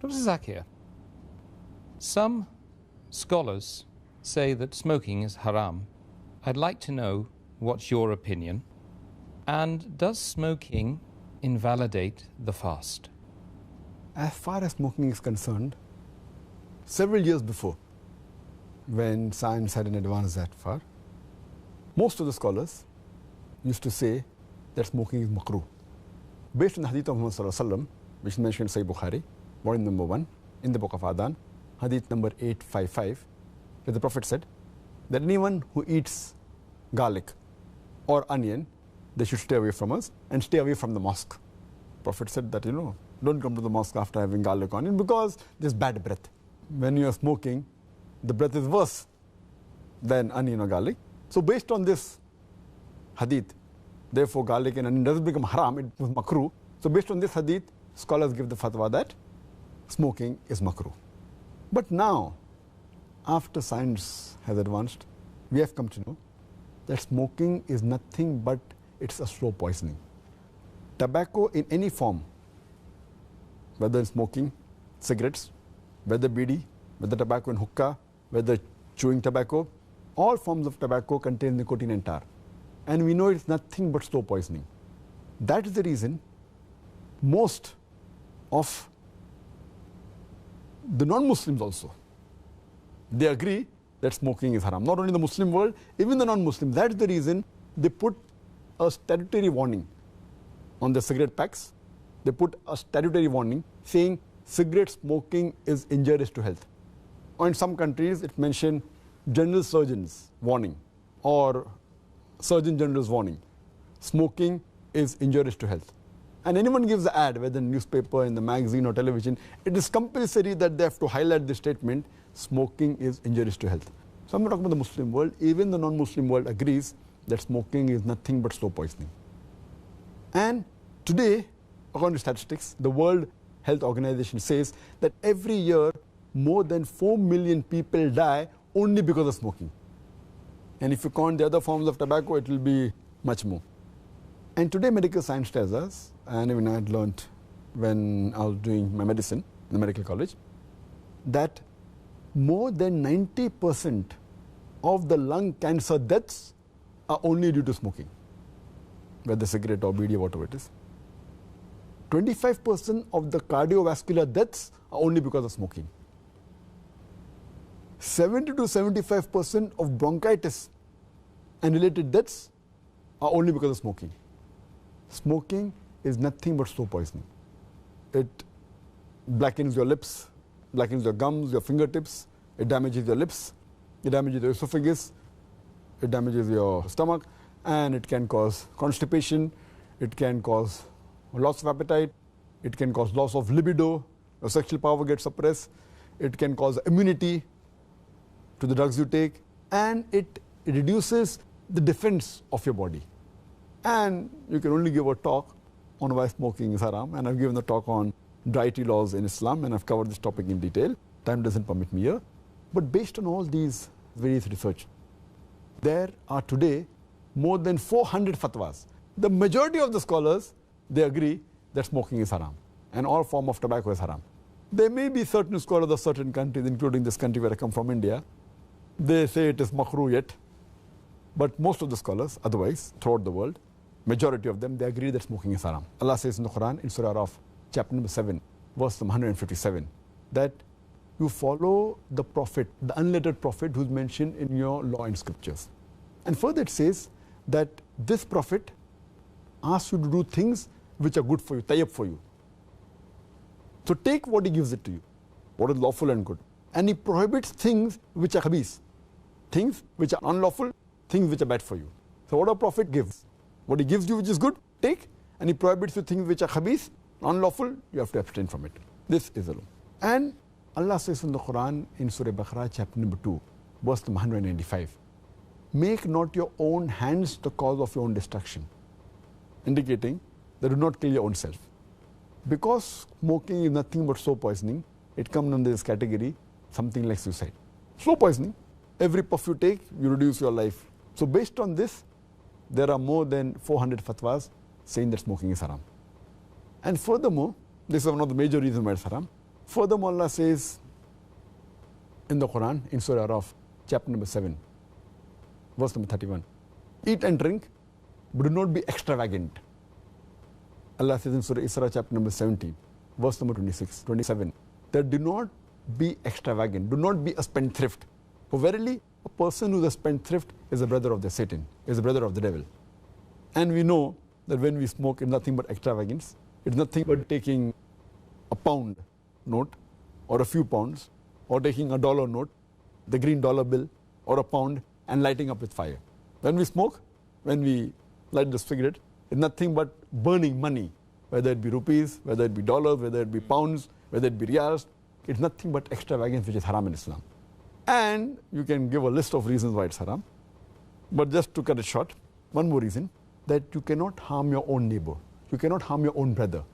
Dr. Zakir, some scholars say that smoking is haram. I'd like to know what's your opinion. And does smoking invalidate the fast? As far as smoking is concerned, several years before, when science hadn't advanced that far, most of the scholars used to say that smoking is makruh. Based on the hadith of Muhammad sallallahu alaihi wasallam, which is mentioned in Sahih Bukhari, volume number 1, in the book of Adhan, hadith number 855, where the Prophet said that anyone who eats garlic or onion, they should stay away from us and stay away from the mosque. Prophet said that, don't come to the mosque after having garlic or onion because there's bad breath. When you are smoking, the breath is worse than onion or garlic. So based on this hadith, therefore garlic and onion doesn't become haram, it was makruh. So based on this hadith, scholars give the fatwa that smoking is makruh. But now, after science has advanced, we have come to know that smoking is nothing but it's a slow poisoning. Tobacco in any form, whether smoking, cigarettes, whether bidi, whether tobacco and hookah, whether chewing tobacco, all forms of tobacco contain nicotine and tar. And we know it's nothing but slow poisoning. That is the reason most of the non-Muslims also, they agree that smoking is haram. Not only the Muslim world, even the non-Muslim. That is the reason they put a statutory warning on the cigarette packs. They put a statutory warning saying cigarette smoking is injurious to health. Or in some countries, it mentioned general surgeon's warning or surgeon general's warning. Smoking is injurious to health. And anyone gives the ad, whether in newspaper, in the magazine or television, it is compulsory that they have to highlight the statement, smoking is injurious to health. So I'm not talking about the Muslim world, even the non-Muslim world agrees that smoking is nothing but slow poisoning. And today, according to statistics, the World Health Organization says that every year more than 4 million people die only because of smoking. And if you count the other forms of tobacco, it will be much more. And today medical science tells us, and even I had learned when I was doing my medicine in the medical college, that more than 90% of the lung cancer deaths are only due to smoking, whether cigarette or bidi or whatever it is. 25% of the cardiovascular deaths are only because of smoking. 70 to 75% of bronchitis and related deaths are only because of smoking. Smoking is nothing but slow poisoning. It blackens your lips, blackens your gums, your fingertips, it damages your lips, it damages your esophagus, it damages your stomach, and it can cause constipation, it can cause loss of appetite, it can cause loss of libido, your sexual power gets suppressed, it can cause immunity to the drugs you take, and it reduces the defense of your body. And you can only give a talk on why smoking is haram, and I've given a talk on dietary laws in Islam, and I've covered this topic in detail. Time doesn't permit me here. But based on all these various research, there are today more than 400 fatwas. The majority of the scholars, they agree that smoking is haram, and all form of tobacco is haram. There may be certain scholars of certain countries, including this country where I come from, India, they say it is makruh yet. But most of the scholars, otherwise, throughout the world, majority of them, they agree that smoking is haram. Allah says in the Quran, in Surah Araf, chapter number 7, verse 157, that you follow the prophet, the unlettered prophet who's mentioned in your law and scriptures. And further it says that this prophet asks you to do things which are good for you, tayyib for you. So take what he gives it to you, what is lawful and good. And he prohibits things which are khabis, things which are unlawful, things which are bad for you. So what a prophet gives, what he gives you which is good, take, and he prohibits you things which are khabis, unlawful, you have to abstain from it. This is the law. And Allah says in the Quran, in Surah Baqarah, chapter number 2, verse number 195, make not your own hands the cause of your own destruction, indicating that do not kill your own self. Because smoking is nothing but slow poisoning, it comes under this category, something like suicide. Slow poisoning, every puff you take, you reduce your life. So based on this, there are more than 400 fatwas saying that smoking is haram. And furthermore, this is one of the major reasons why it's haram. Furthermore, Allah says in the Quran, in Surah Araf, chapter number 7, verse number 31, eat and drink, but do not be extravagant. Allah says in Surah Isra, chapter number 17, verse number 27, that do not be extravagant, do not be a spendthrift. For verily, a person who is a spendthrift is a brother of the Satan, is a brother of the devil. And we know that when we smoke, it's nothing but extravagance. It's nothing but taking a pound note or a few pounds, or taking a dollar note, the green dollar bill, or a pound, and lighting up with fire. When we smoke, when we light the cigarette, it's nothing but burning money, whether it be rupees, whether it be dollars, whether it be pounds, whether it be riyals. It's nothing but extravagance, which is haram in Islam. And you can give a list of reasons why it's haram. But just to cut it short, one more reason, that you cannot harm your own neighbor. You cannot harm your own brother.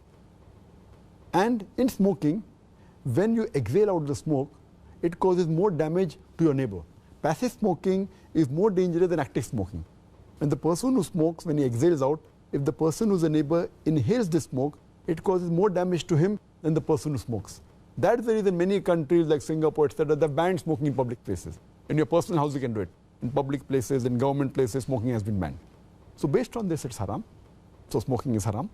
And in smoking, when you exhale out the smoke, it causes more damage to your neighbor. Passive smoking is more dangerous than active smoking. When the person who smokes, when he exhales out, if the person who's a neighbor inhales the smoke, it causes more damage to him than the person who smokes. That's the reason many countries like Singapore, etc., they've banned smoking in public places. In your personal house, you can do it. In public places, in government places, smoking has been banned. So based on this, it's haram. So smoking is haram.